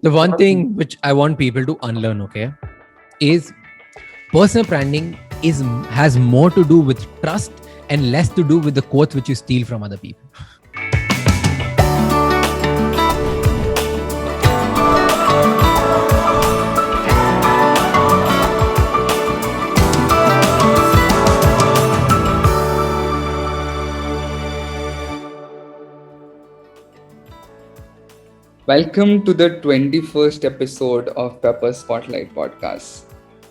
The one thing which I want people to unlearn, okay, is personal branding has more to do with trust and less to do with the quotes which you steal from other people. Welcome to the 21st episode of Pepper Spotlight Podcast.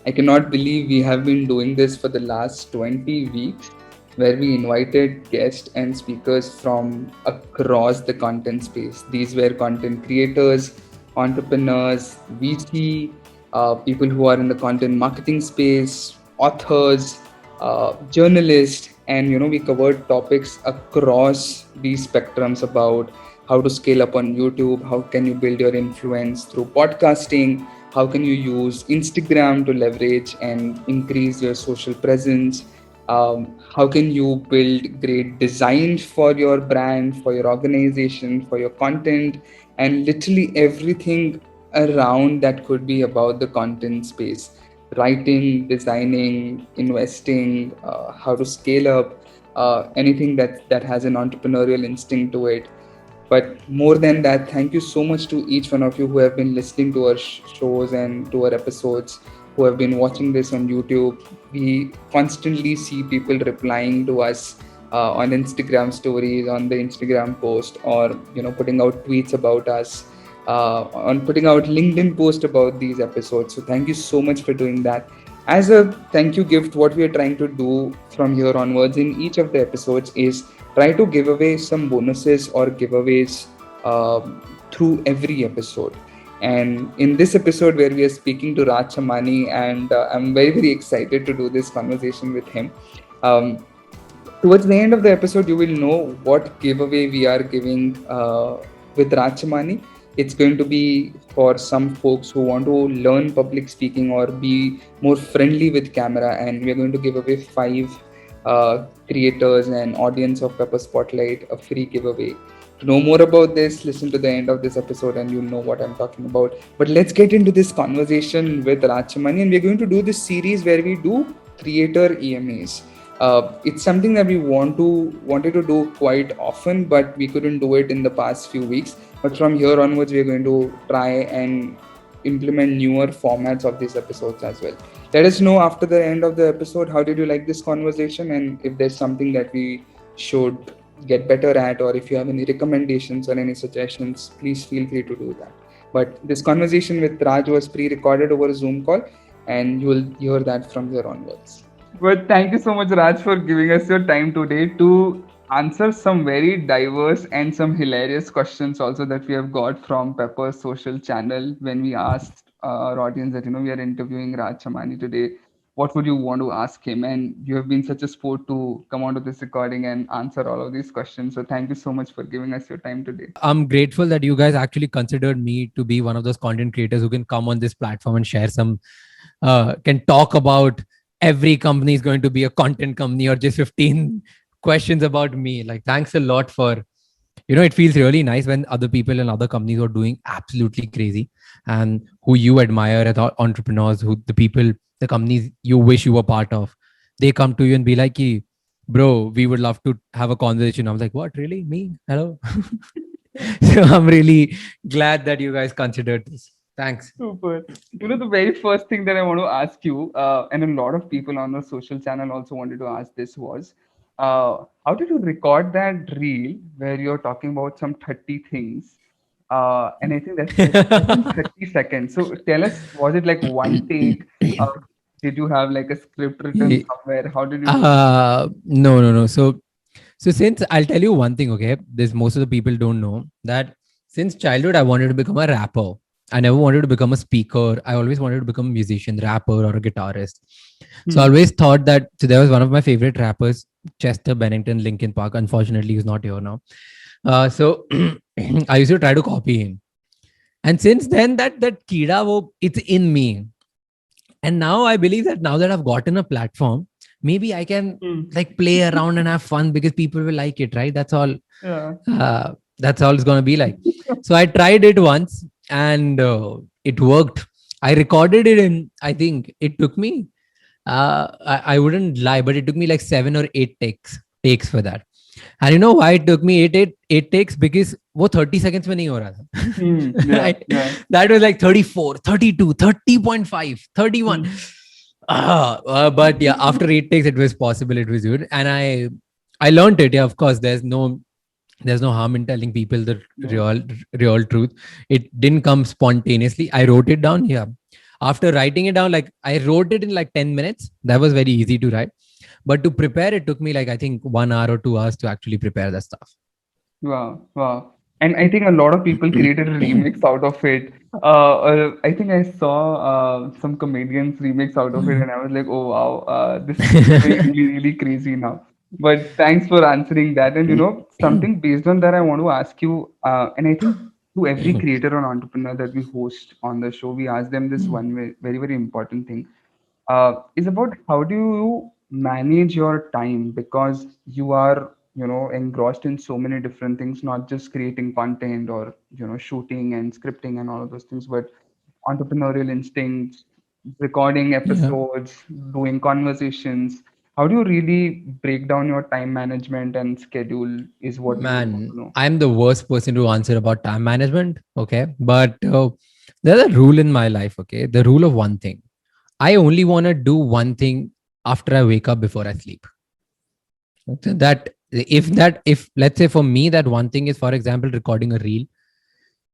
I cannot believe we have been doing this for the last 20 weeks, where we invited guests and speakers from across the content space. These were content creators, entrepreneurs, VC, people who are in the content marketing space, authors, journalists, and we covered topics across these spectrums about how to scale up on YouTube, how can you build your influence through podcasting, how can you use Instagram to leverage and increase your social presence, how can you build great design for your brand, for your organization, for your content, and literally everything around that could be about the content space. Writing, designing, investing, how to scale up, anything that has an entrepreneurial instinct to it. But more than that, thank you so much to each one of you who have been listening to our shows and to our episodes, who have been watching this on YouTube. We constantly see people replying to us on Instagram stories, on the Instagram post, or putting out tweets about us, on putting out LinkedIn post about these episodes. So thank you so much for doing that. As a thank you gift, what we are trying to do from here onwards in each of the episodes is try to give away some bonuses or giveaways through every episode. And in this episode where we are speaking to Raj Chamani, and I'm very, very excited to do this conversation with him. Towards the end of the episode, you will know what giveaway we are giving with Raj Chamani. It's going to be for some folks who want to learn public speaking or be more friendly with camera, and we're going to give away 5 creators and audience of Pepper Spotlight a free giveaway. To know more about this, listen to the end of this episode and you'll know what I'm talking about. But let's get into this conversation with Raj Chamani, and we're going to do this series where we do creator EMAs. It's something that we wanted to do quite often, but we couldn't do it in the past few weeks. But from here onwards, we're going to try and implement newer formats of these episodes as well. Let us know after the end of the episode, how did you like this conversation, and if there's something that we should get better at, or if you have any recommendations or any suggestions, please feel free to do that. But this conversation with Raj was pre-recorded over a Zoom call, and you will hear that from here onwards. But thank you so much, Raj, for giving us your time today to answer some very diverse and some hilarious questions also that we have got from Pepper's social channel when we asked our audience that, we are interviewing Raj Chamani today. What would you want to ask him? And you have been such a sport to come onto this recording and answer all of these questions. So thank you so much for giving us your time today. I'm grateful that you guys actually considered me to be one of those content creators who can come on this platform and share some, can talk about every company is going to be a content company or just 15 questions about me. Like, thanks a lot for, it feels really nice when other people and other companies are doing absolutely crazy and who you admire as entrepreneurs, who the companies you wish you were part of, they come to you and be like, bro, we would love to have a conversation. I was like, what, really? Me? Hello? So I'm really glad that you guys considered this. Thanks. Super. The very first thing that I want to ask you, and a lot of people on the social channel also wanted to ask this was, how did you record that reel where you're talking about some 30 things? And I think that's 30 seconds. So tell us, was it like one take? Did you have like a script written somewhere? How did you do it? No. So since I'll tell you one thing, okay, there's most of the people don't know that since childhood, I wanted to become a rapper. I never wanted to become a speaker. I always wanted to become a musician, rapper, or a guitarist. So I always thought that, so there was one of my favorite rappers, Chester Bennington, Linkin Park. Unfortunately, he's not here now. So I used to try to copy him. And since then, that Kida, it's in me. And now I believe that now that I've gotten a platform, maybe I can like play around and have fun because people will like it, right? That's all. Yeah. That's all it's going to be like. So I tried it once and it worked. I recorded it in, I think it took me, I wouldn't lie, but it took me like 7 or 8 takes for that. And you know why it took me eight takes? Because वो 30 seconds में नहीं हो रहा था. Yeah, Right? yeah. That was like 34, 32, 30.5, 31. But yeah, after 8 takes, it was possible. It was good. And I learned it. Yeah, of course, there's no harm in telling people the Yeah. real truth. It didn't come spontaneously. I wrote it down. Yeah. After writing it down, like I wrote it in like 10 minutes. That was very easy to write. But to prepare, it took me like, I think 1 hour or 2 hours to actually prepare the stuff. Wow, wow. And I think a lot of people created a remix out of it. I think I saw some comedians remix out of it, and I was like, oh wow, this is becoming really, really crazy now. But thanks for answering that. And something based on that, I want to ask you, and I think to every creator or entrepreneur that we host on the show, we ask them this one very, very important thing is about how do you manage your time because you are engrossed in so many different things, not just creating content or shooting and scripting and all of those things, but entrepreneurial instincts, recording Yeah. episodes, doing conversations. How do you really break down your time management and schedule is what we would want Man, to know. I'm the worst person to answer about time management. Okay. But there's a rule in my life. Okay. The rule of one thing. I only want to do one thing after I wake up before I sleep. Okay? If let's say for me, that one thing is, for example, recording a reel,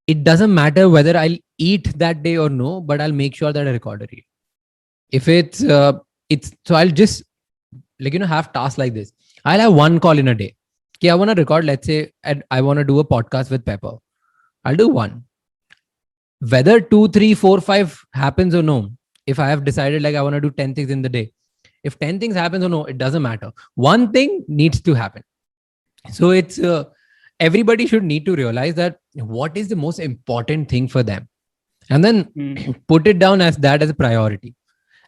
it doesn't matter whether I'll eat that day or no, but I'll make sure that I record a reel. If it's so I'll just have tasks like this. I'll have one call in a day. Okay, I want to record, let's say, and I want to do a podcast with Pepper. I'll do one. Whether 2, 3, 4, 5 happens or no, if I have decided like I want to do 10 things in the day, if 10 things happens or no, it doesn't matter. One thing needs to happen. So it's everybody should need to realize that what is the most important thing for them, and then put it down as that as a priority,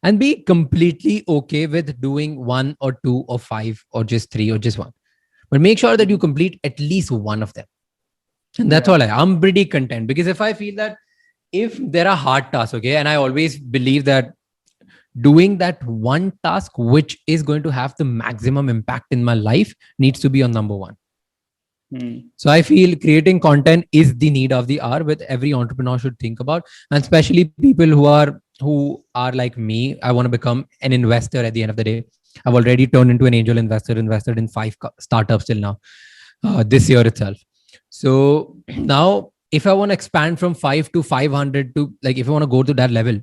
and be completely okay with doing 1 or 2 or 5 or just 3 or just one, but make sure that you complete at least one of them. And that's Yeah. all. I'm pretty content, because if I feel that if there are hard tasks, okay, and I always believe that doing that one task which is going to have the maximum impact in my life needs to be on number one. So I feel creating content is the need of the hour, which every entrepreneur should think about, and especially people who are like me. I want to become an investor at the end of the day. I've already turned into an angel investor, invested in 5 startups till now, this year itself. So now, if I want to expand from 5 to 500 to, like, if I want to go to that level,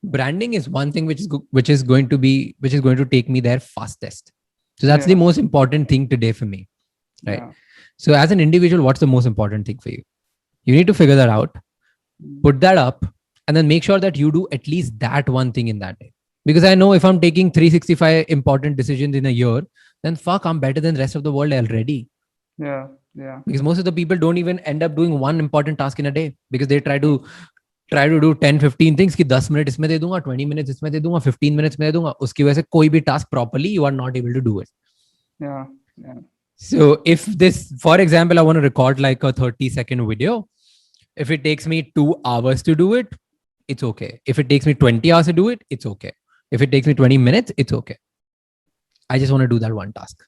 branding is one thing which is going to take me there fastest. So that's the Yeah. most important thing today for me, right? Yeah. So as an individual, what's the most important thing for you? You need to figure that out, put that up, and then make sure that you do at least that one thing in that day. Because I know if I'm taking 365 important decisions in a year, then fuck, I'm better than the rest of the world already. Yeah. Yeah. Because most of the people don't even end up doing one important task in a day, because they try to do 10-15 things कि 10 minutes इसमें दे दूंगा, 20 minutes इसमें दे दूंगा, 15 minutes में दे दूंगा. उसकी वजह से कोई भी task properly you are not able to do it. Yeah. Yeah. So if this, for example, I want to record like a 30-second video, if it takes me 2 hours to do it, it's okay. If it takes me 20 hours to do it, it's okay. If it takes me 20 minutes, it's okay. I just want to do that one task.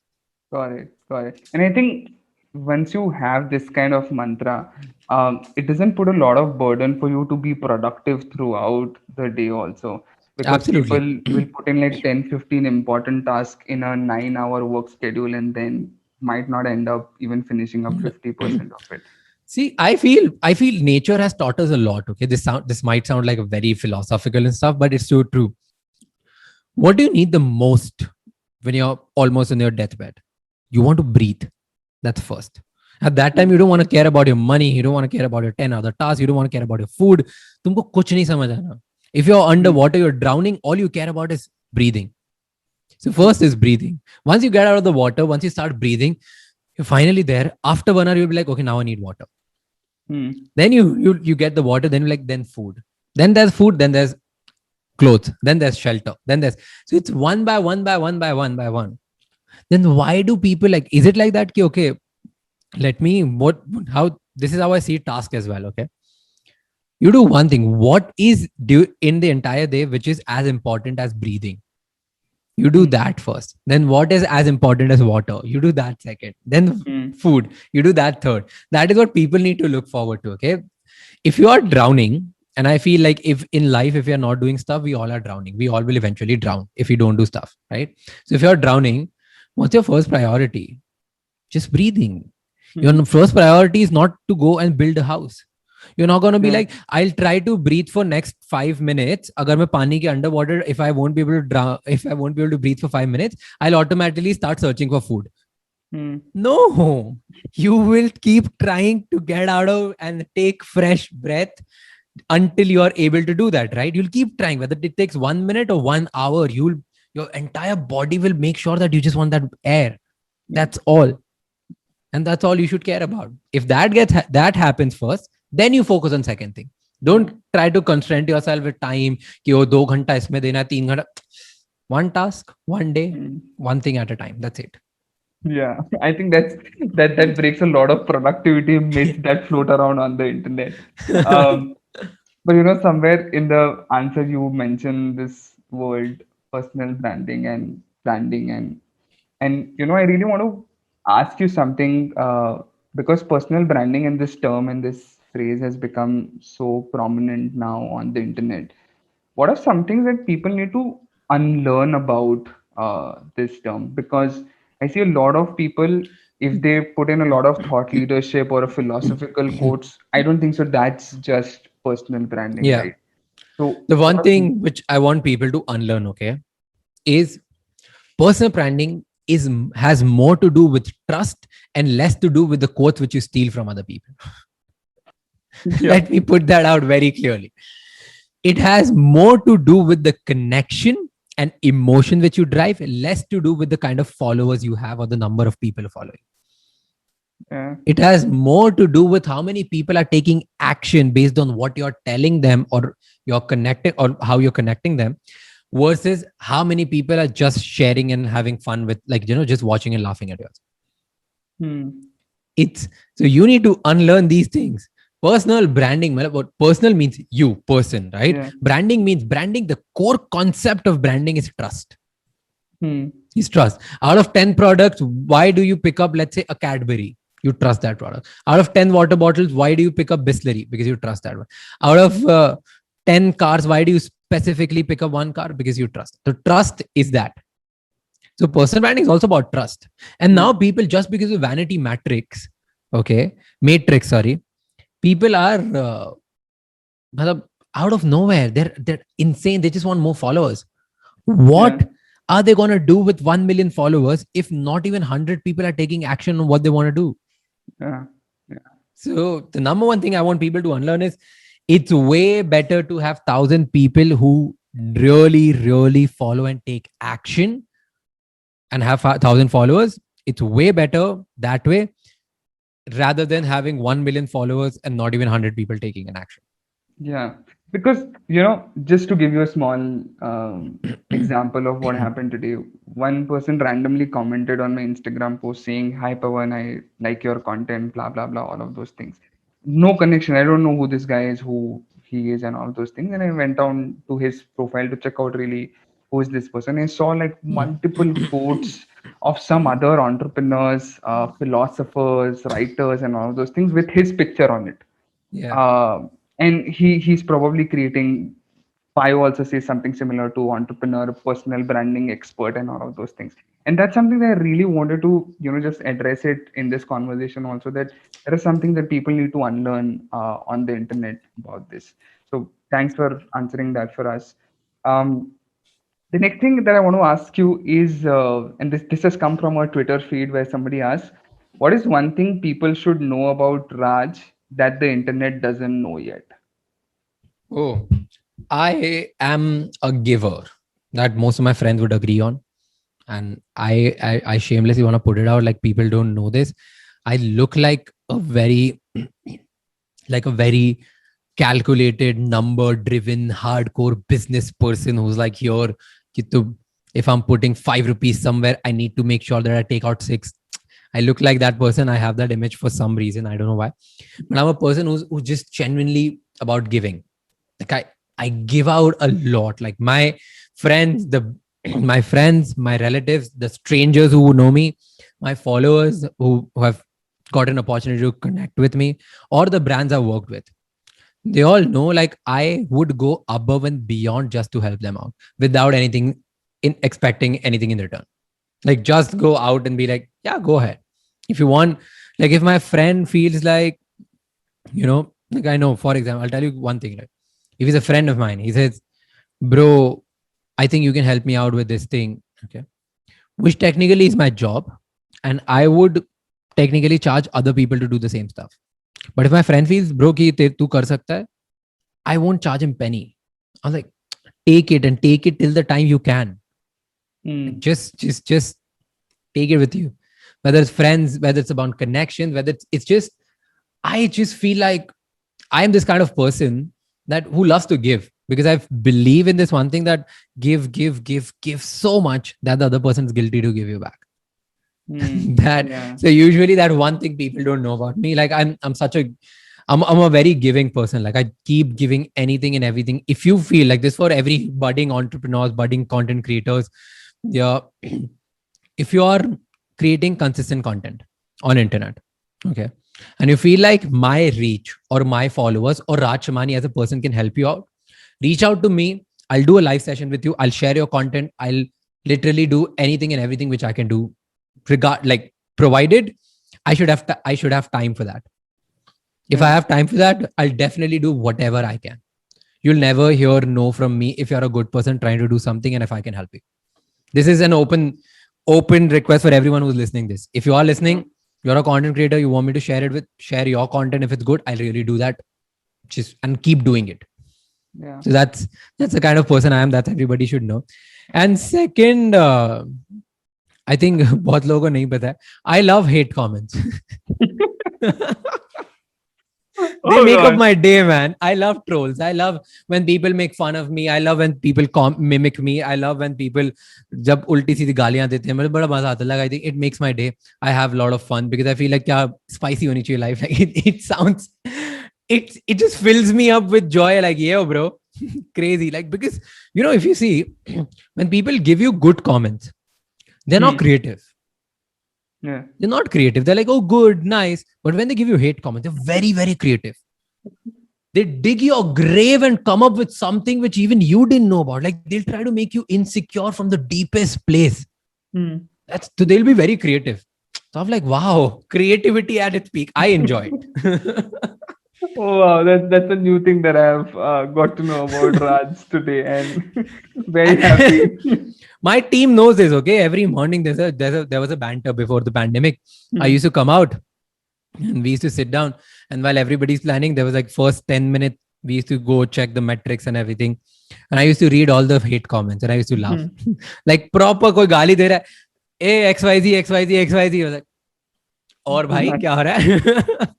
Got it. Got it. And I think once you have this kind of mantra, it doesn't put a lot of burden for you to be productive throughout the day also. Because people Absolutely. will put in like 10, 15 important tasks in a 9-hour work schedule and then might not end up even finishing up 50% of it. See, I feel nature has taught us a lot. Okay, this might sound like a very philosophical and stuff, but it's so true. What do you need the most when you're almost on your deathbed? You want to breathe. That's first. At that time, you don't want to care about your money. You don't want to care about your 10 other tasks. You don't want to care about your food. तुमको कुछ नहीं समझ आना. If you're underwater, you're drowning, all you care about is breathing. So first is breathing. Once you get out of the water, once you start breathing, you're finally there. After 1 hour, you'll be like, okay, now I need water. Then you get the water, then then food. Then there's food, then there's clothes, then there's shelter, then there's, so it's one by one by one by one by one. Then why do people, like, is it like that ki, okay, let me, how, this is how I see task as well, okay? You do one thing. What is do in the entire day which is as important as breathing? You do that first. Then what is as important as water? You do that second. Then food. You do that third. That is what people need to look forward to. Okay. If you are drowning, and I feel like if in life, if you're not doing stuff, we all are drowning. We all will eventually drown if you don't do stuff. Right. So if you're drowning, what's your first priority? Just breathing. Your first priority is not to go and build a house. You're not going to be like, I'll try to breathe for next 5 minutes. Agar main pani ke underwater, if I won't be able to drown, if I won't be able to breathe for 5 minutes, I'll automatically start searching for food. No, you will keep trying to get out of and take fresh breath until you are able to do that, right? You'll keep trying, whether it takes 1 minute or 1 hour, your entire body will make sure that you just want that air. That's all. And that's all you should care about. If that happens first, then you focus on second thing. Don't try to constrain yourself with time. Ki, oh, 2 ghanta isme dena, 3 ghanta. One task, one day, one thing at a time. That's it. Yeah, I think that breaks a lot of productivity myths that float around on the internet. But somewhere in the answer you mentioned this word personal branding and branding and I really want to ask you something because personal branding and this term and this phrase has become so prominent now on the internet. What are some things that people need to unlearn about this term? Because I see a lot of people, if they put in a lot of thought leadership or a philosophical quotes, I don't think so. That's just personal branding, Yeah. right? So The one thing which I want people to unlearn, okay, is personal branding has more to do with trust and less to do with the quotes which you steal from other people. Let me put that out very clearly. It has more to do with the connection and emotion which you drive, less to do with the kind of followers you have or the number of people following. It has more to do with how many people are taking action based on what you're telling them or you're connecting or how you're connecting them versus how many people are just sharing and having fun with, like, just watching and laughing at yours. So you need to unlearn these things. Personal branding, what personal means you, person, right? Yeah. Branding means branding. The core concept of branding is trust. Is trust. Out of 10 products, why do you pick up, let's say, a Cadbury? You trust that product. Out of 10 water bottles, why do you pick up Bisleri? Because you trust that one. Out of 10 cars, why do you specifically pick up one car? Because you trust. The trust is that. So personal branding is also about trust. And now people, just because of vanity matrix, people are out of nowhere. They're insane. They just want more followers. What are they going to do with 1 million followers if not even 100 people are taking action on what they want to do? So the number one thing I want people to unlearn is it's way better to have 1,000 people who really, really follow and take action and have 1,000 followers. It's way better that way rather than having 1 million followers and not even 100 people taking an action. Yeah, because just to give you a small example of what happened today, one person randomly commented on my Instagram post saying, "Hi Pawan, I like your content, blah blah blah," all of those things. No connection. I don't know who this guy is, who he is, and all of those things. And I went down to his profile to check out really who is this person. I saw like multiple quotes of some other entrepreneurs, philosophers, writers, and all of those things with his picture on it. Yeah. And he's probably creating. I also say something similar to entrepreneur, personal branding expert, and all of those things. And that's something that I really wanted to just address it in this conversation also, that there is something that people need to unlearn on the internet about this. So thanks for answering that for us. The next thing that I want to ask you is, and this has come from our Twitter feed where somebody asked, what is one thing people should know about Raj that the internet doesn't know yet? Oh, I am a giver that most of my friends would agree on. And I shamelessly want to put it out, like, people don't know this. I look like a very calculated, number driven, hardcore business person who's like, here, if I'm putting 5 rupees somewhere, I need to make sure that I take out 6. I look like that person. I have that image for some reason. I don't know why. But I'm a person who's just genuinely about giving. Like I give out a lot. Like my friends, my friends, my relatives, the strangers who know me, my followers who have got an opportunity to connect with me, or the brands I worked with, they all know like I would go above and beyond just to help them out without anything in expecting anything in return. Like just go out and be like, yeah, go ahead. If you want, like if my friend feels like, like I know, for example, I'll tell you one thing. Like if he's a friend of mine, he says, bro, I think you can help me out with this thing. Okay. Which technically is my job. And I would technically charge other people to do the same stuff. But if my friend feels, bro, ki tu kar sakta hai, I won't charge him penny. I was like, take it and take it till the time you can. Just take it with you. Whether it's friends, whether it's about connections, whether it's just, I just feel like I am this kind of person that who loves to give, because I believe in this one thing that give so much that the other person is guilty to give you back. So usually that one thing people don't know about me. Like I'm a very giving person. Like I keep giving anything and everything. If you feel like this, for every budding entrepreneurs, budding content creators, yeah, if you are creating consistent content on internet, okay, and you feel like my reach or my followers or Raj Shamani as a person can help you out, reach out to me. I'll do a live session with you. I'll share your content. I'll literally do anything and everything which I can do, provided I should have time for that. If I have time for that, I'll definitely do whatever I can. You'll never hear no from me if you're a good person trying to do something, and if I can help you. This is an open request for everyone who's listening this. If you are listening, you're a content creator, you want me to share your content. If it's good, I'll really do that. And keep doing it. Yeah. So that's the kind of person I am. That everybody should know. And second, I think बहुत लोगों को नहीं पता है, I love hate comments. They make up my day, man. I love trolls. I love when people make fun of me. I love when people mimic me. I love when people जब उल्टी सीधी गालियां देते हैं, मुझे बड़ा मजा आता है. Like I think it makes my day. I have a lot of fun because I feel like क्या spicy होनी चाहिए life. Like it sounds, it just fills me up with joy. Like yeah, bro, crazy. Like because if you see when people give you good comments, they're not creative. Yeah. They're not creative. They're like, oh, good, nice. But when they give you hate comments, they're very, very creative. They dig your grave and come up with something which even you didn't know about. Like they'll try to make you insecure from the deepest place. So they'll be very creative. So I'm like, wow, creativity at its peak. I enjoy it. Oh wow, that's a new thing that I have got to know about Raj today, and very happy. My team knows this. Okay, every morning there was a banter before the pandemic. I used to come out, and we used to sit down, and while everybody's planning, there was like first 10 minutes we used to go check the metrics and everything, and I used to read all the hate comments, and I used to laugh. Like proper कोई गाली दे रहा है, ए XYZ. I was like, और भाई क्या हो रहा है?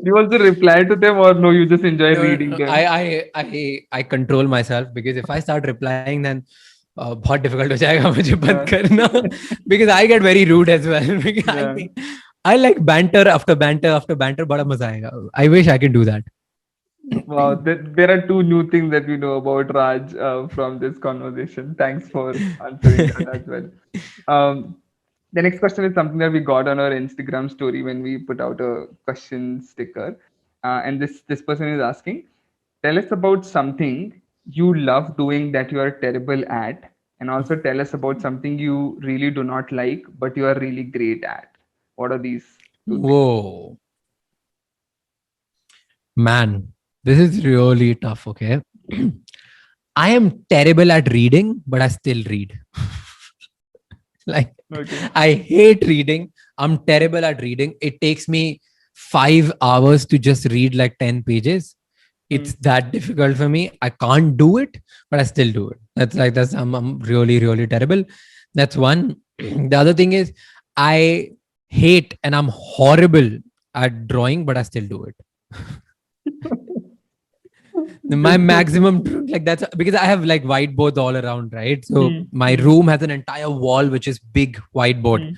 Do you also reply to them, or no? You just enjoy reading them. I control myself, because if I start replying, then बहुत difficult हो जाएगा मुझे बंद करना, because I get very rude as well. I like banter after banter after banter. बड़ा मजा आएगा. I wish I could do that. Wow, there are two new things that we know about Raj from this conversation. Thanks for answering that as well. The next question is something that we got on our Instagram story when we put out a question sticker. And this person is asking, tell us about something you love doing that you are terrible at, and also tell us about something you really do not like but you are really great at. What are these two things? Whoa. Man, this is really tough, okay? I am terrible at reading, but I still read. Like, okay. I hate reading. I'm terrible at reading. It takes me 5 hours to just read like 10 pages. It's that difficult for me. I can't do it, but I still do it. I'm really, really terrible. That's one. The other thing is I hate and I'm horrible at drawing, but I still do it. My maximum, like that's because I have like whiteboards all around, right? So my room has an entire wall which is big whiteboard.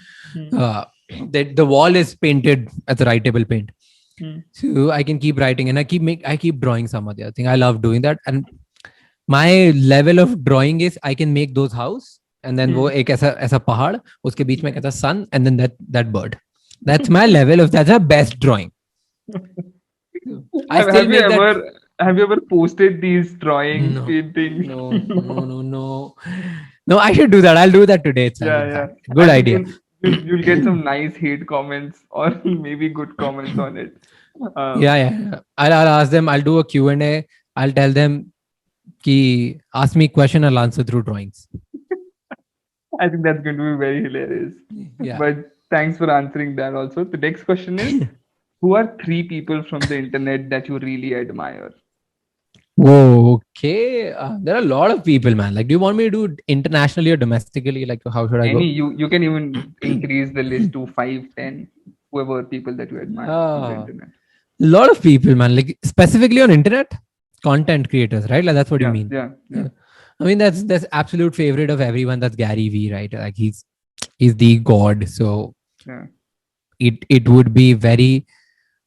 the wall is painted as a writable paint. Hmm. So I can keep writing and I keep drawing some other thing. I love doing that. And my level of drawing is I can make those house and then वो एक ऐसा पहाड़ उसके बीच में कैसा sun and then that bird. That's my level of that's the best drawing. I still make that. Have you ever posted these drawings, No. paintings? No, I should do that. I'll do that today itself. Yeah, in yeah. fact. Good I think idea. You'll get some nice hate comments or maybe good comments on it. Yeah. I'll ask them. I'll do a Q&A. I'll tell them ki ask me question, I'll answer through drawings. I think that's going to be very hilarious. Yeah. But thanks for answering that also. The next question is, who are 3 people from the internet that you really admire? Whoa, okay. There are a lot of people, man. Like, do you want me to do internationally or domestically? Like, how should I go? You can even increase the list to 5, 10, whoever people that you admire from the internet. A lot of people, man. Like, specifically on internet, content creators, right? Like, that's what you mean. Yeah. I mean, that's absolute favorite of everyone. That's Gary Vee, right? Like, he's the god. So yeah. It would be very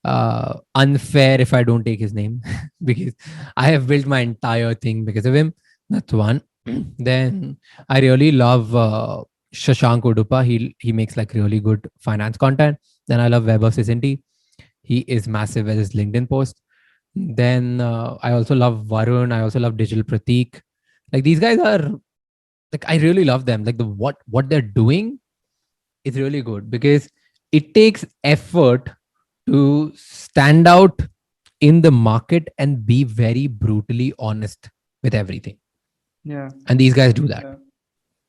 unfair if I don't take his name because I have built my entire thing because of him. That's one. Then I really love Shashank Udupa. He makes like really good finance content. Then I love Web of Cincinnati. He is massive with his LinkedIn post. Then I also love Varun. I also love Digital Pratik. Like these guys are like I really love them. Like what they're doing is really good because it takes effort to stand out in the market and be very brutally honest with everything. Yeah. And these guys do that. Yeah.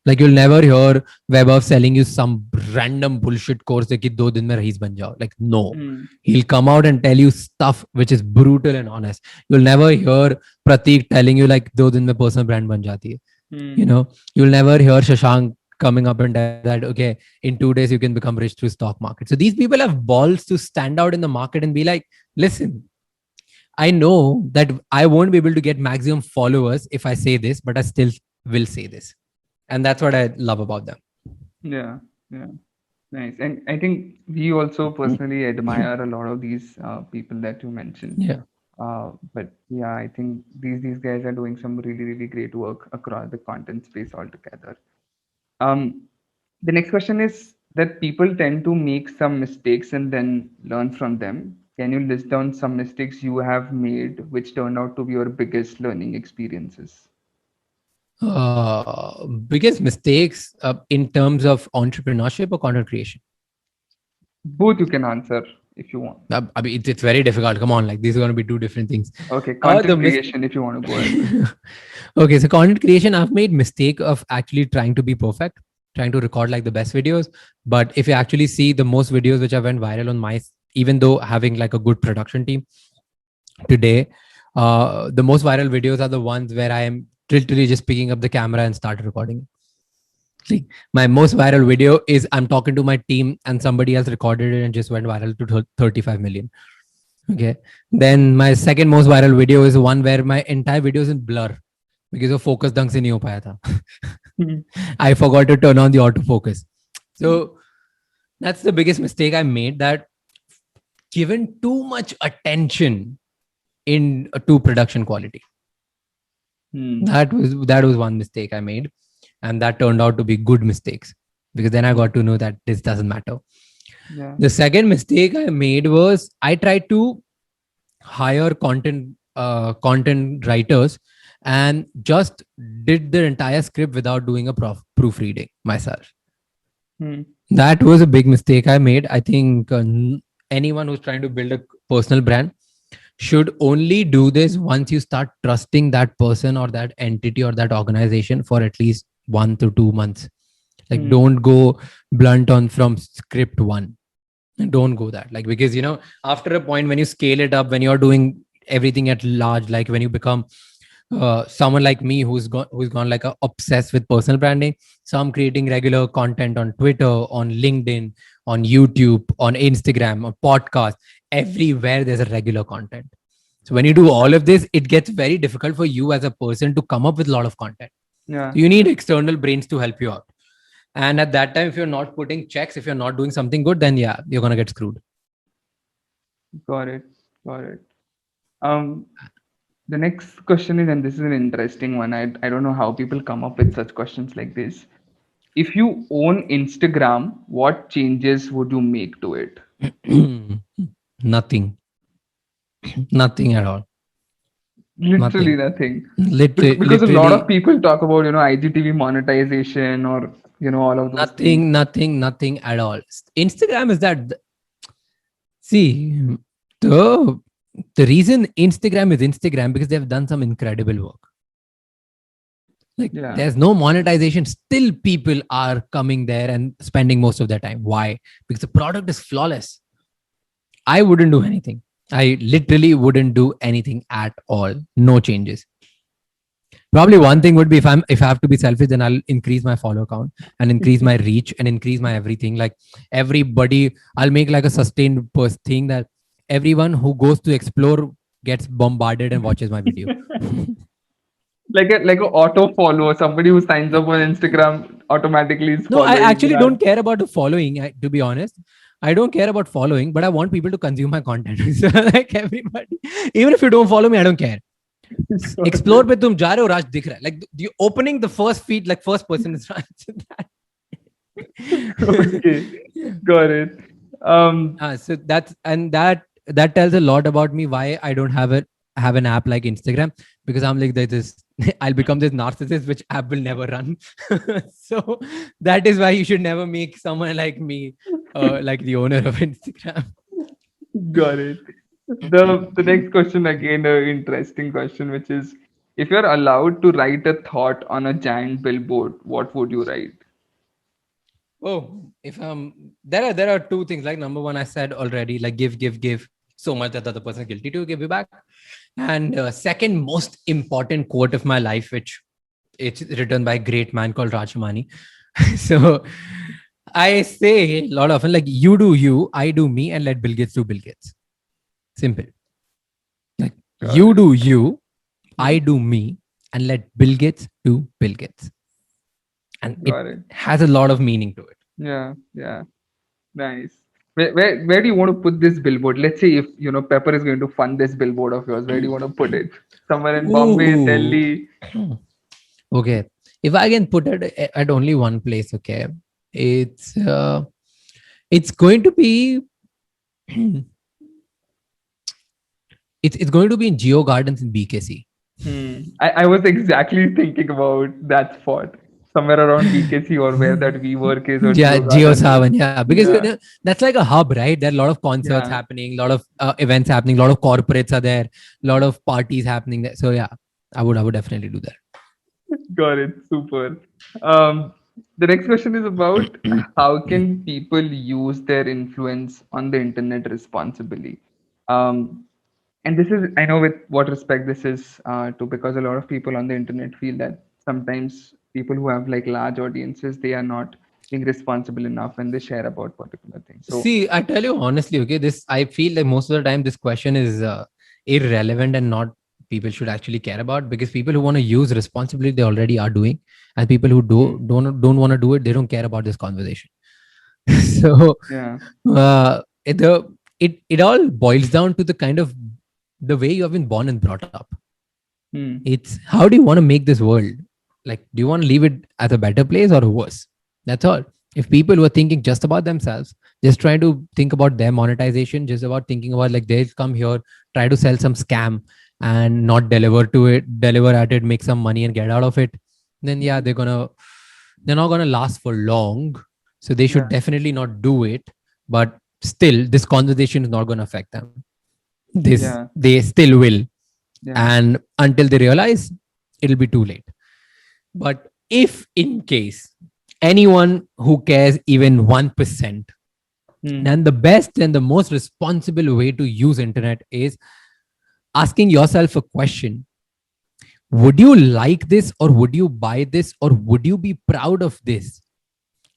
Like you'll never hear Webber selling you some random bullshit course that 2 din mein raees ban jao. Like no, he'll come out and tell you stuff which is brutal and honest. You'll never hear Pratik telling you like 2 din mein personal brand ban jati hai. You know, you'll never hear Shashank coming up and tell that, okay, in 2 days you can become rich through stock market. So these people have balls to stand out in the market and be like, listen, I know that I won't be able to get maximum followers if I say this, but I still will say this. And that's what I love about them. Yeah. Nice. And I think we also personally admire a lot of these people that you mentioned. Yeah. But yeah, I think these guys are doing some really, really great work across the content space altogether. The next question is that people tend to make some mistakes and then learn from them. Can you list down some mistakes you have made which turned out to be your biggest learning experiences? Biggest mistakes in terms of entrepreneurship or content creation? Both you can answer if you want. I mean, it's very difficult. Come on, like these are going to be 2 different things. Okay, content creation if you want to go ahead. Okay, so content creation, I've made mistake of actually trying to be perfect, trying to record like the best videos. But if you actually see the most videos which have went viral on my, even though having like a good production team today, the most viral videos are the ones where I am literally just picking up the camera and start recording. See, my most viral video is I'm talking to my team and somebody else recorded it and just went viral to 35 million. Okay. Then my second most viral video is one where my entire video is in blur because of focus dang se nahi ho paya tha. I forgot to turn on the autofocus. So that's the biggest mistake I made, that given too much attention to production quality. That was one mistake I made, and that turned out to be good mistakes because then I got to know that this doesn't matter. Yeah. The second mistake I made was I tried to hire content writers and just did the entire script without doing a proofreading myself. That was a big mistake I made. I think anyone who's trying to build a personal brand should only do this once you start trusting that person or that entity or that organization for at least 1 to 2 months. Like don't go blunt on from script 1. Don't go that, like, because after a point when you scale it up, when you're doing everything at large, like when you become someone like me who's gone like obsessed with personal branding. So I'm creating regular content on Twitter, on LinkedIn, on YouTube, on Instagram, on podcast. Everywhere there's a regular content. So when you do all of this, it gets very difficult for you as a person to come up with a lot of content. Yeah. You need external brains to help you out. And at that time, if you're not putting checks, if you're not doing something good, then yeah, you're gonna get screwed. Got it. Got it. Um, the next question is, and this is an interesting one. I don't know how people come up with such questions like this. If you own Instagram, what changes would you make to it? Nothing. Nothing at all. Literally nothing. Literally, Because a lot of people talk about, IGTV monetization or, all of those things. nothing at all. Instagram is that. See, the reason Instagram is Instagram because they've done some incredible work. Like there's no monetization. Still, people are coming there and spending most of their time. Why? Because the product is flawless. I wouldn't do anything. I literally wouldn't do anything at all. No changes. Probably one thing would be if I have to be selfish, then I'll increase my follow count and increase my reach and increase my everything. Like everybody, I'll make like a sustained thing that everyone who goes to explore gets bombarded and watches my video. like a auto follow, somebody who signs up on Instagram automatically is no, I actually don't care about the following, to be honest. I don't care about following, but I want people to consume my content. So like everybody, even if you don't follow me, I don't care. Explore पे तुम जा रहे हो, राज दिख रहा है. Like you opening the first feed, like first person is Raj. Okay, got it. So that tells a lot about me why I don't have an app like Instagram, because I'm like this. I'll become this narcissist which app will never run. So that is why you should never make someone like me like the owner of Instagram. Got it. The next question, again, an interesting question, which is, if you're allowed to write a thought on a giant billboard, what would you write? Oh, if there are two things. Like number one, I said already, like give so much that the other person is guilty to give you back. And second most important quote of my life, which it's written by a great man called Rajamani. So I say a lot often, like, you do you, I do me, and let Bill Gates do Bill Gates. Simple. Like you do you, I do me, and let Bill Gates do Bill Gates. And it has a lot of meaning to it. Yeah. Nice. Where do you want to put this billboard? Let's say if Pepper is going to fund this billboard of yours, where do you want to put it? Somewhere in Bombay, Delhi. Okay. If I can put it at only one place, okay. It's going to be it's going to be in Geo Gardens in BKC. I was exactly thinking about that spot. Somewhere around BKC or where that WeWork is. Or Geo Savan, yeah. Because that's like a hub, right? There are a lot of concerts happening, a lot of events happening, a lot of corporates are there, a lot of parties happening there. So yeah, I would definitely do that. Got it. Super. The next question is about how can people use their influence on the internet responsibly? And this is, I know with what respect this is because a lot of people on the internet feel that sometimes people who have like large audiences, they are not being responsible enough when they share about particular things. So see, I tell you honestly, okay, I feel like most of the time this question is irrelevant and not people should actually care about, because people who want to use responsibly, they already are doing, and people who don't want to do it, they don't care about this conversation. So it all boils down to the kind of the way you have been born and brought up. It's how do you want to make this world? Like, do you want to leave it as a better place or worse? That's all. If people were thinking just about themselves, just trying to think about their monetization, just about thinking about like they'll come here, try to sell some scam and not deliver at it, make some money and get out of it, then yeah, they're not gonna last for long. So they should definitely not do it. But still, this conversation is not gonna affect them. They still will. And until they realize, it'll be too late. But if in case anyone who cares even 1%, then the best and the most responsible way to use internet is asking yourself a question. Would you like this, or would you buy this, or would you be proud of this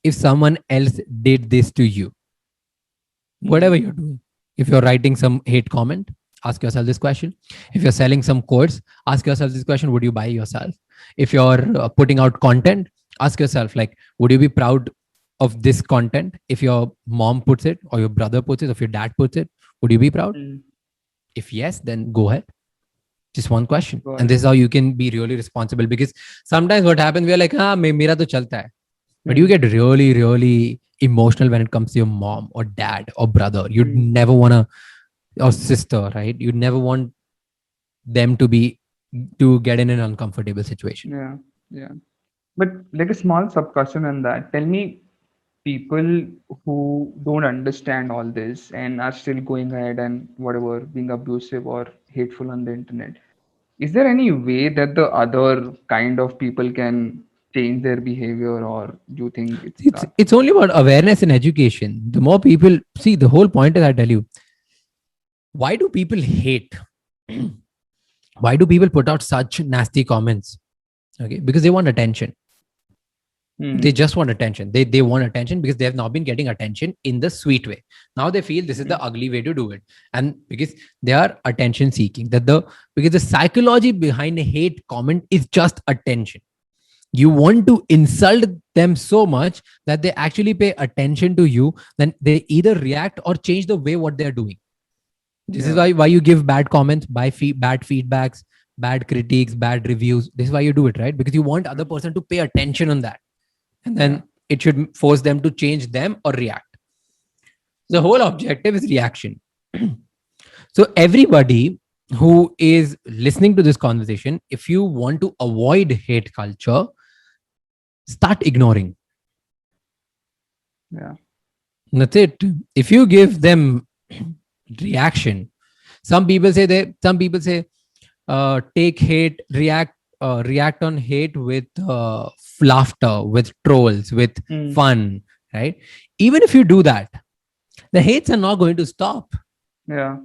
if someone else did this to you? Whatever you're doing. If you're writing some hate comment, ask yourself this question. If you're selling some course, ask yourself this question. Would you buy yourself? If you're putting out content, ask yourself, like, would you be proud of this content if your mom puts it, or your brother puts it, or if your dad puts it? Would you be proud? If yes, then go ahead. Just one question. Go And ahead. this is how you can be really responsible, because sometimes what happens, we are like, mera to chalta hai. But you get really, really emotional when it comes to your mom or dad or brother. You'd never want to, or sister, right? You'd never want them to get in an uncomfortable situation. Yeah, yeah. But like a small sub question on that. Tell me, people who don't understand all this and are still going ahead and whatever, being abusive or hateful on the internet, is there any way that the other kind of people can change their behavior, or do you think it's that? It's only about awareness and education. The more people see, the whole point is, I tell you, why do people hate? Why do people put out such nasty comments? Okay, because they want attention. They just want attention. They want attention because they have now been getting attention in the sweet way. Now they feel this is the ugly way to do it, and because they are attention seeking, because the psychology behind a hate comment is just attention. You want to insult them so much that they actually pay attention to you, then they either react or change the way what they're doing. This is why you give bad comments, bad feedbacks, bad critiques, bad reviews. This is why you do it, right? Because you want other person to pay attention on that, and then it should force them to change them or react. The whole objective is reaction. So everybody who is listening to this conversation, if you want to avoid hate culture, start ignoring. Yeah. That's it. If you give them reaction, some people say take hate, react on hate with laughter, with trolls, with fun, right? Even if you do that, the hates are not going to stop. Yeah.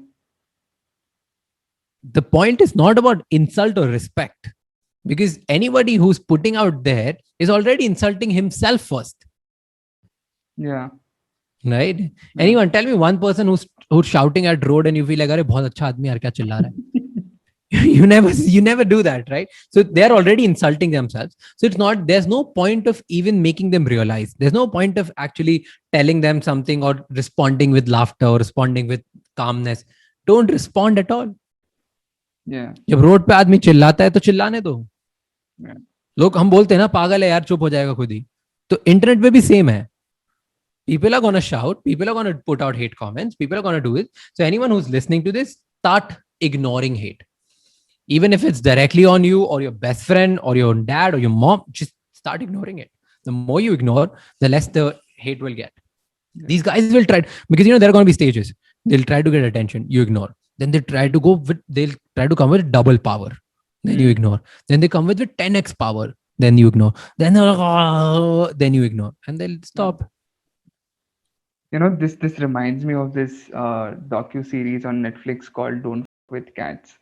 The point is not about insult or respect, because anybody who's putting out there is already insulting himself first. Yeah. Right? Yeah. Anyone tell me one person who's shouting at road and you feel like, "Arey, bahut acha aadmi yaar, kya chilla raha hai?" you never do that, right? So they're already insulting themselves. So there's no point of even making them realize. There's no point of actually telling them something or responding with laughter or responding with calmness. Don't respond at all. Yeah. जब road पे आदमी चिल्लाता है तो चिल्लाने दो. लोग हम बोलते हैं ना, पागल है यार, चुप हो जाएगा खुद ही. तो इंटरनेट पे भी सेम है. People are going to shout, people are going to put out hate comments, people are going to do it. So anyone who's listening to this, start ignoring hate. Even if it's directly on you or your best friend or your dad or your mom, just start ignoring it. The more you ignore, the less the hate will get. Yeah. These guys will try, because there are going to be stages. They'll try to get attention, you ignore. Then they'll try to come with double power. Then you ignore. Then they come with 10x power. Then you ignore. Then then you ignore. And they'll stop. This reminds me of this docu-series on Netflix called Don't F with Cats.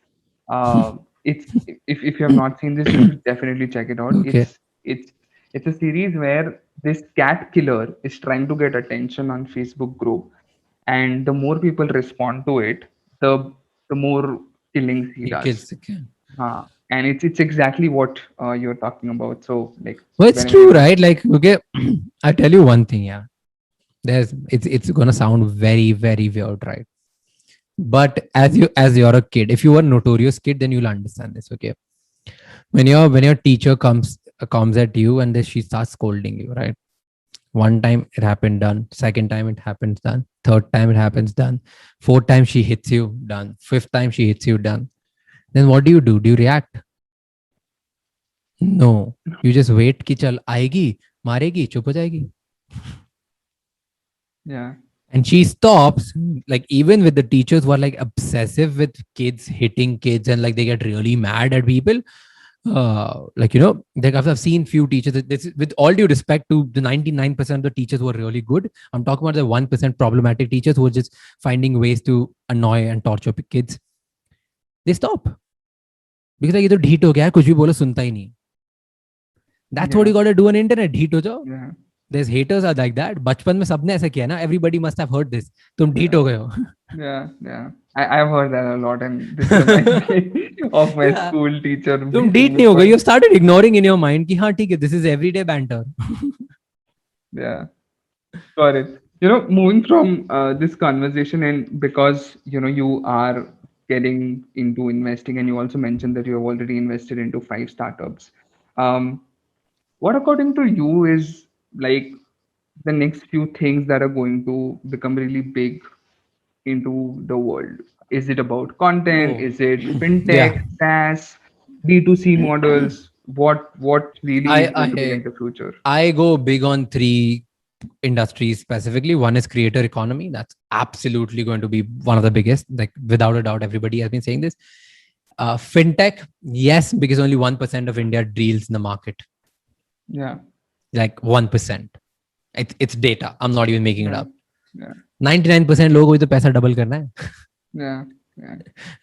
It's if you have not seen this, you should definitely check it out. Okay. It's a series where this cat killer is trying to get attention on Facebook group, and the more people respond to it, the more killings he does. Kills the cat. And it's exactly what you're talking about. So well, it's true, right? Like, okay, I tell you one thing, yeah. It's gonna sound very, very weird, right? But as you're a kid, if you are a notorious kid, then you'll understand this. Okay, when your teacher comes at you and then she starts scolding you, right? One time it happened, done. Second time it happens, done. Third time it happens, done. Fourth time she hits you, done. Fifth time she hits you, done. Then what do? Do you react? No, you just wait कि चल आएगी, मारेगी, चुप हो जाएगी. Yeah. And she stops, like, even with the teachers who are like obsessive with kids, hitting kids, and like they get really mad at people. Like I've seen few teachers. This is, with all due respect to the 99% of the teachers who are really good, I'm talking about the 1% problematic teachers who are just finding ways to annoy and torture kids. They stop because like, ये तो ढीठ हो गया है, कुछ भी बोलो सुनता ही नहीं. That's what you got to do on internet. ढीठ हो जाओ. Yeah. There's haters are like that. बचपन में सबने ऐसा किया ना. Everybody must have heard this. तुम ढीठ हो गए हो. Yeah. I've heard that a lot, and this reminds me of my Yeah. school teacher तुम beating डीट me नहीं हो गई. for You have started ignoring in your mind कि हाँ ठीक है, this is everyday banter. yeah. Got it. Moving from this conversation, and because you are getting into investing, and you also mentioned that you have already invested into 5 startups. Um, what according to you is like the next few things that are going to become really big into the world? Is it about content? Oh, Is it yeah. fintech, SaaS, B2C models? What really I is going to be I like the future? I go big on three industries specifically. One is creator economy. That's absolutely going to be one of the biggest. Like without a doubt, everybody has been saying this. Fintech, yes, because only 1% of India deals in the market. Yeah. Like 1%. It's data. I'm not even making it Yeah. up. Yeah. 99% लोगों को तो पैसा double करना है. Yeah. Yeah.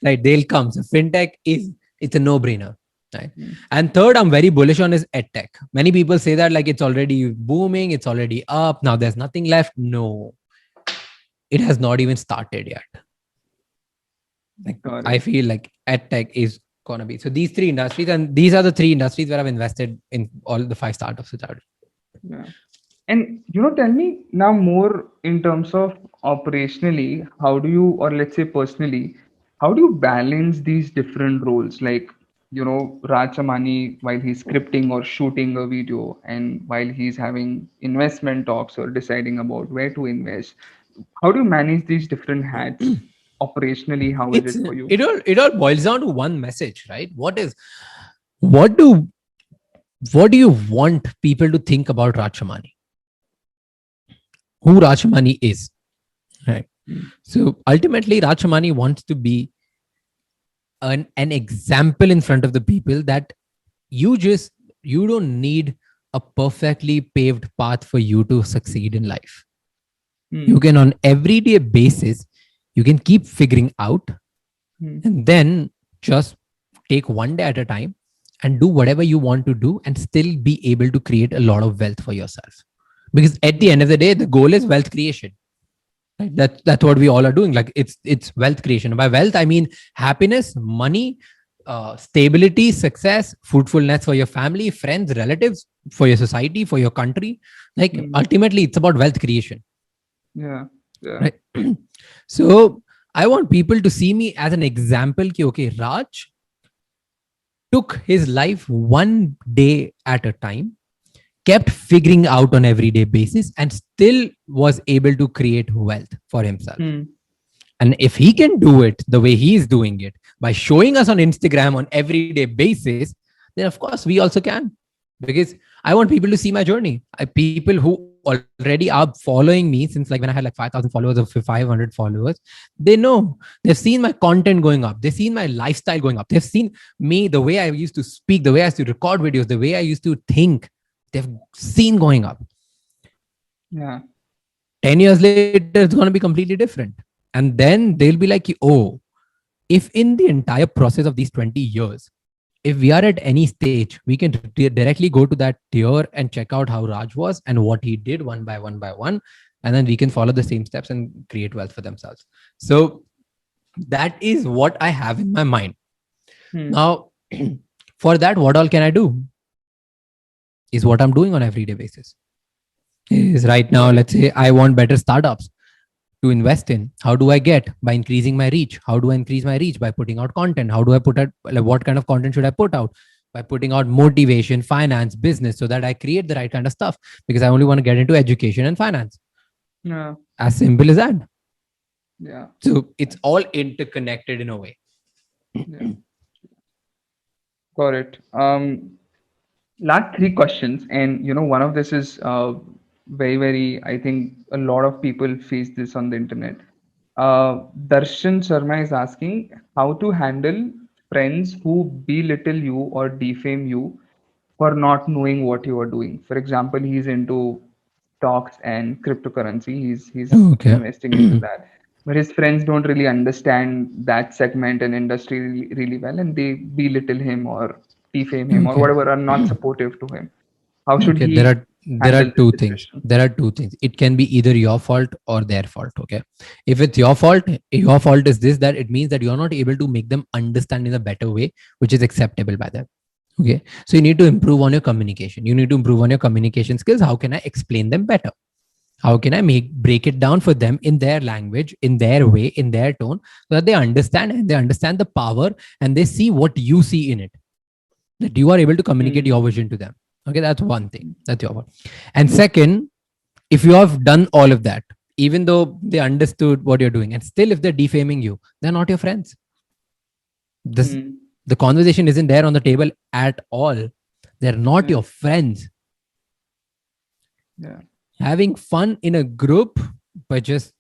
Right? They'll come. So fintech it's a no-brainer. Right. Mm. And third, I'm very bullish on is edtech. Many people say that like it's already booming, it's already up. Now there's nothing left. No, it has not even started yet. Like Got I it. feel like edtech is gonna be. So these three industries, and these are the three industries where I've invested in all the 5 startups which are. Yeah. And tell me now more in terms of operationally, how do you, or let's say personally, how do you balance these different roles? Like, Raj Amani while he's scripting or shooting a video, and while he's having investment talks or deciding about where to invest. How do you manage these different hats operationally? How is It's it for you? it all boils down to one message, right? What do what do you want people to think about Rajamani? Who Rajamani is, right? Mm. So ultimately, Rajamani wants to be an example in front of the people that you don't need a perfectly paved path for you to succeed in life. You Mm. can on everyday basis, you can keep figuring out Mm. and then just take one day at a time and do whatever you want to do and still be able to create a lot of wealth for yourself. Because at the end of the day, the goal is wealth creation. Right? That's what we all are doing. Like it's wealth creation. By wealth, I mean happiness, money, stability, success, fruitfulness for your family, friends, relatives, for your society, for your country. Like Mm. ultimately, it's about wealth creation, Yeah. Yeah. right? So I want people to see me as an example. Ki, okay, Raj took his life one day at a time, kept figuring out on everyday basis, and still was able to create wealth for himself. Mm. And if he can do it the way he is doing it by showing us on Instagram on everyday basis, then of course we also can. Because I want people to see my journey. People who already are following me since like when I had like 5,000 followers or 500 followers, they know, they've seen my content going up. They've seen my lifestyle going up. They've seen me, the way I used to speak, the way I used to record videos, the way I used to think. They've seen going up. Yeah. 10 years later, it's going to be completely different. And then they'll be like, oh, if in the entire process of these 20 years, if we are at any stage, we can directly go to that tier and check out how Raj was and what he did one by one by one. And then we can follow the same steps and create wealth for themselves. So that is what I have in my mind. Mm. Now, for that, what all can I do? Is what I'm doing on everyday basis. Is right now, Got it. let's say I want better startups to invest in. How do I get? By increasing my reach. How do I increase my reach? By putting out content. How do I put out, like, what kind of content should I put out? By putting out motivation, finance, business, so that I create the right kind of stuff, because I only want to get into education and finance. Yeah. As simple as that. Yeah. So it's all interconnected in a way. Yeah. Got it. Last 3 questions, and one of this is very, very. I think a lot of people face this on the internet. Darshan Sharma is asking how to handle friends who belittle you or defame you for not knowing what you are doing. For example, he's into stocks and cryptocurrency. He's Okay. investing into that, but his friends don't really understand that segment and industry really well, and they belittle him or defame him or Okay. whatever, are not supportive to him. How should Okay, he there are handle this two things. situation? There are two things. It can be either your fault or their fault. Okay. If it's your fault is this, that it means that you're not able to make them understand in a better way, which is acceptable by them. Okay. So you need to improve on your communication. You need to improve on your communication skills. How can I explain them better? How can I break it down for them in their language, in their way, in their tone, so that they understand, and they understand the power, and they see what you see in it, that you are able to communicate your vision to them. Okay, that's one thing. That's your one. And second, if you have done all of that, even though they understood what you're doing, and still if they're defaming you, they're not your friends. This Hmm. The conversation isn't there on the table at all. They're not Yeah. your friends. Yeah. Having fun in a group by just,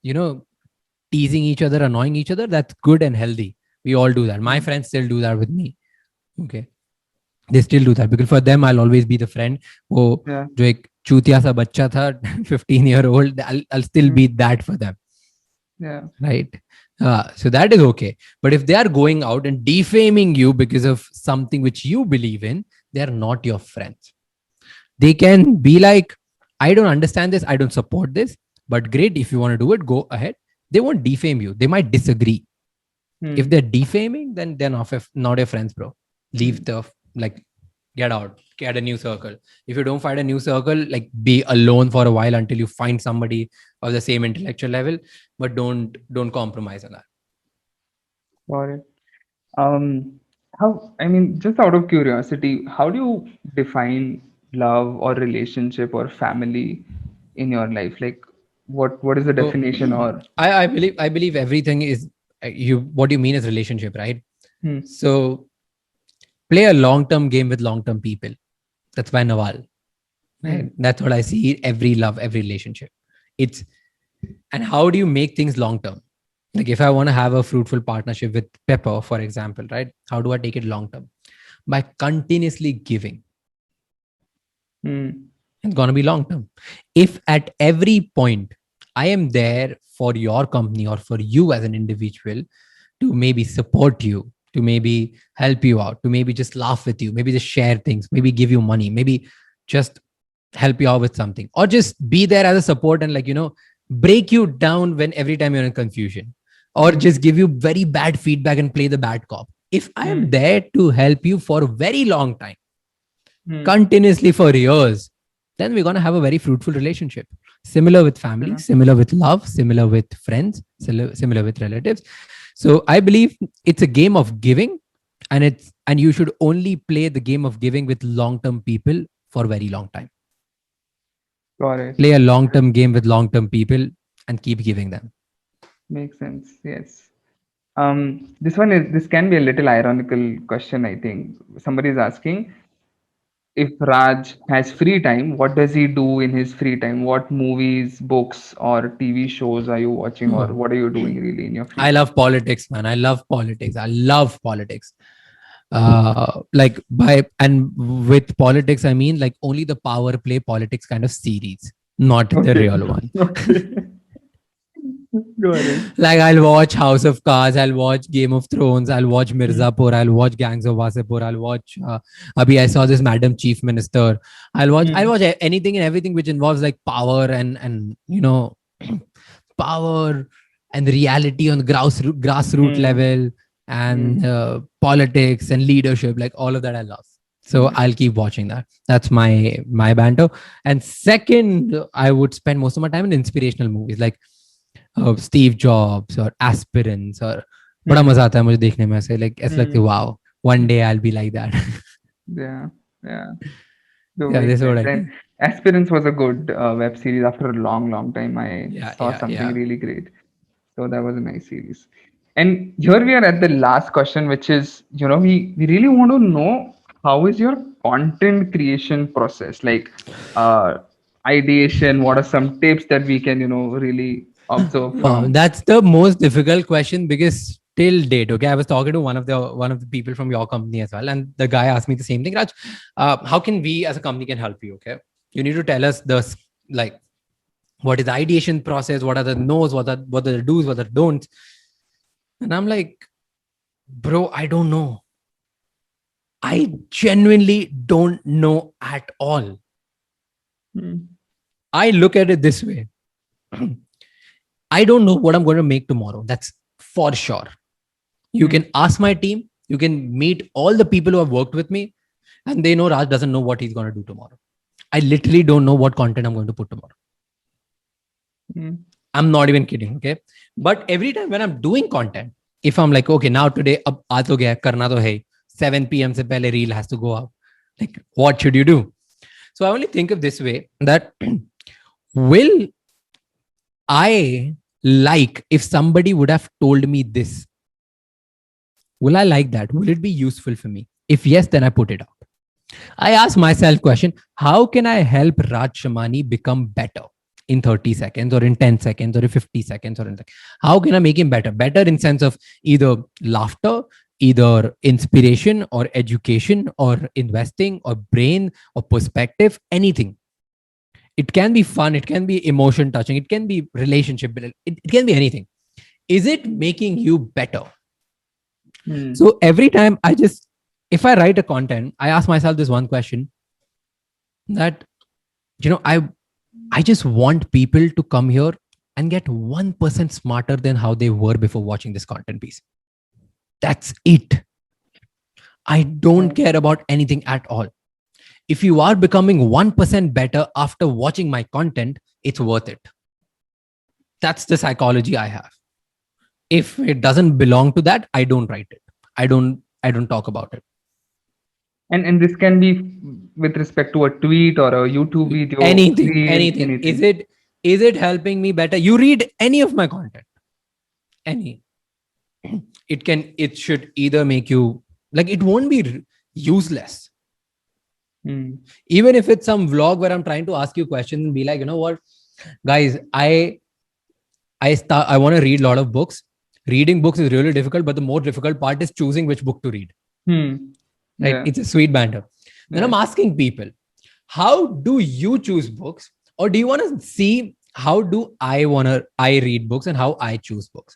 teasing each other, annoying each other, that's good and healthy. We all do that. My friends still do that with me. Okay. They still do that because for them, I'll always be the friend. वो Yeah. जो एक चूतिया सा बच्चा था, 15-year-old, I'll still be that for them. Yeah. Right. So that is okay. But if they are going out and defaming you because of something which you believe in, they are not your friends. They can be like, I don't understand this, I don't support this, but great, if you want to do it, go ahead. They won't defame you. They might disagree. If they're defaming, then they're not your friends, bro. Leave the, like, get out, get a new circle. If you don't find a new circle, like, be alone for a while until you find somebody of the same intellectual level, but don't compromise on that. Got it. How, I mean, just out of curiosity, how do you define love or relationship or family in your life? Like, what is the So definition or? I believe everything is you. What you mean is relationship, right? Hmm. So play a long-term game with long-term people. That's by Nawal. Right? That's what I see. Every love, every relationship. It's and how do you make things long-term? Like if I want to have a fruitful partnership with Pepper, for example, right? How do I take it long-term? By continuously giving. It's gonna be long-term. If at every point I am there for your company or for you as an individual to maybe support you, to maybe help you out, to maybe just laugh with you, maybe just share things, maybe give you money, maybe just help you out with something, or just be there as a support and, like, break you down when every time you're in confusion, or just give you very bad feedback and play the bad cop. If I am there to help you for a very long time, continuously for years, then we're going to have a very fruitful relationship. Similar with family, similar with love, similar with friends, similar with relatives. So I believe it's a game of giving, and you should only play the game of giving with long-term people for a very long time. Got it. Play a long-term game with long-term people and keep giving them. Makes sense. Yes. This can be a little ironical question, I think. Somebody is asking, if Raj has free time, what does he do in his free time? What movies, books, or TV shows are you watching, or what are you doing really in your free I time? love politics, man. I love politics. I love politics. With politics, I mean like only the power play politics kind of series, not the Okay. real one. Okay. Got it. Like I'll watch House of Cards, I'll watch Game of Thrones, I'll watch Mirzapur, I'll watch Gangs of Wasipur, I'll watch. Abhi, I saw this Madam Chief Minister. I'll watch anything and everything which involves like power and power and reality on the grassroots level, and politics and leadership, like all of that I love. So I'll keep watching that. That's my banter. And second, I would spend most of my time in inspirational movies like Steve Jobs or Aspirants, or बड़ा मजा आता है मुझे देखने में ऐसे, like ऐसा लगता है wow, one day I'll be like that. Yeah, yeah. No, Yeah, makes this is what sense. I And think. Aspirants was a good web series. After a long, long time, I saw Yeah. something really great. So that was a nice series. And here we are at the last question, which is, we really want to know, how is your content creation process? Like ideation, what are some tips that we can, really observe from? That's the most difficult question because till date, okay, I was talking to one of the people from your company as well, and the guy asked me the same thing. Raj, how can we as a company can help you? Okay, you need to tell us like what is the ideation process, what are the no's, what are the do's, what are the don'ts. And I'm like, bro, I don't know. I genuinely don't know at all. I look at it this way. I don't know what I'm going to make tomorrow. That's for sure. You can ask my team. You can meet all the people who have worked with me, and they know Raj doesn't know what he's going to do tomorrow. I literally don't know what content I'm going to put tomorrow. I'm not even kidding. Okay. But every time when I'm doing content, if I'm like, okay, now today, ab aa to gaya, karna to hai, 7 p.m. se pehle reel has to go up. Like, what should you do? So I only think of this way that will I like if somebody would have told me this? Will I like that? Will it be useful for me? If yes, then I put it out. I ask myself question, how can I help Raj Shamani become better in 30 seconds or in 10 seconds or in 50 seconds or in how can I make him better? Better in sense of either laughter, either inspiration or education or investing or brain or perspective, anything. It can be fun. It can be emotion touching. It can be relationship. It can be anything. Is it making you better? So every time if I write a content, I ask myself this one question that, I just want people to come here and get 1% smarter than how they were before watching this content piece. That's it. I don't care about anything at all. If you are becoming 1% better after watching my content, it's worth it. That's the psychology I have. If it doesn't belong to that, I don't write it. I don't talk about it. And this can be with respect to a tweet or a YouTube video. Anything. Is it helping me better? You read any of my content. Any. It should either make you like, it won't be useless. Even if it's some vlog where I'm trying to ask you questions and be like, you know what, guys, I want to read a lot of books. Reading books is really difficult, but the more difficult part is choosing which book to read. Right? Yeah. It's a sweet banter. Then I'm asking people, how do you choose books? Or do you want to see how do I read books and how I choose books?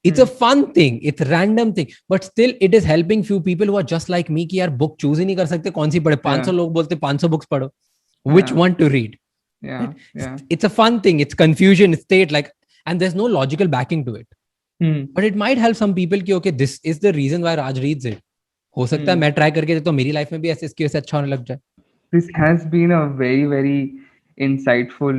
It's a fun thing. It's a random thing. But still, it is helping few people who are just like me कि यार book choose ही नहीं कर सकते कौन सी पढ़े 500 लोग बोलते 500 books पढ़ो. Which one to read? Yeah. It's a fun thing. It's confusion. It's state like, and there's no logical backing to it. But it might help some people कि okay, this is the reason why Raj reads it. हो सकता है मैं try करके तो मेरी life में भी ऐसे इसके अच्छा होने लग जाए. This has been a very, very insightful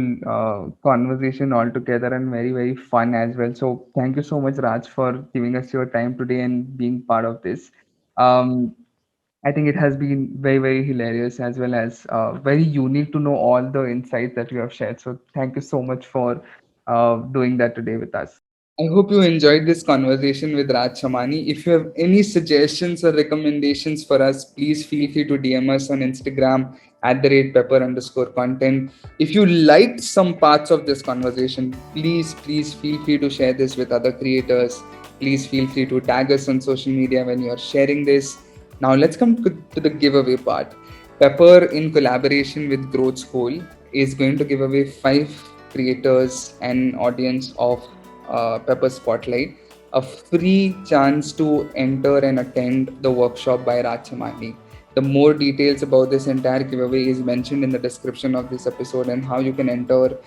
conversation altogether and very, very fun as well. So thank you so much, Raj, for giving us your time today and being part of this. I think it has been very, very hilarious as well as very unique to know all the insights that you have shared. So thank you so much for doing that today with us. I hope you enjoyed this conversation with Raj Shamani. If you have any suggestions or recommendations for us, please feel free to DM us on Instagram @pepper_content. If you liked some parts of this conversation, please feel free to share this with other creators. Please feel free to tag us on social media when you are sharing this. Now let's come to the giveaway part. Pepper, in collaboration with Growth School, is going to give away 5 creators and audience of Pepper Spotlight a free chance to enter and attend the workshop by Raj Shamani. The more details about this entire giveaway is mentioned in the description of this episode and how you can enter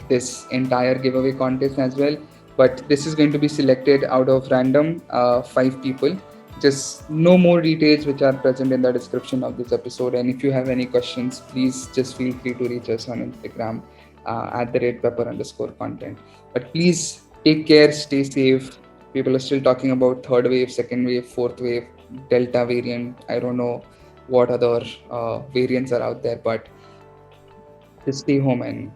this entire giveaway contest as well. But this is going to be selected out of random 5 people. Just no more details which are present in the description of this episode. And if you have any questions, please just feel free to reach us on Instagram @pepper_content. But please take care, stay safe. People are still talking about third wave, second wave, fourth wave, Delta variant. I don't know what other variants are out there, but just stay home and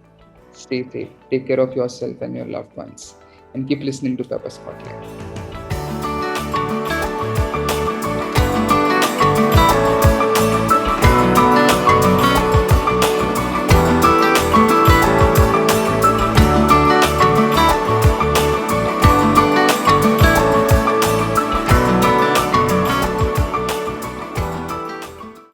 stay safe. Take care of yourself and your loved ones. And keep listening to Pepper Spotlight.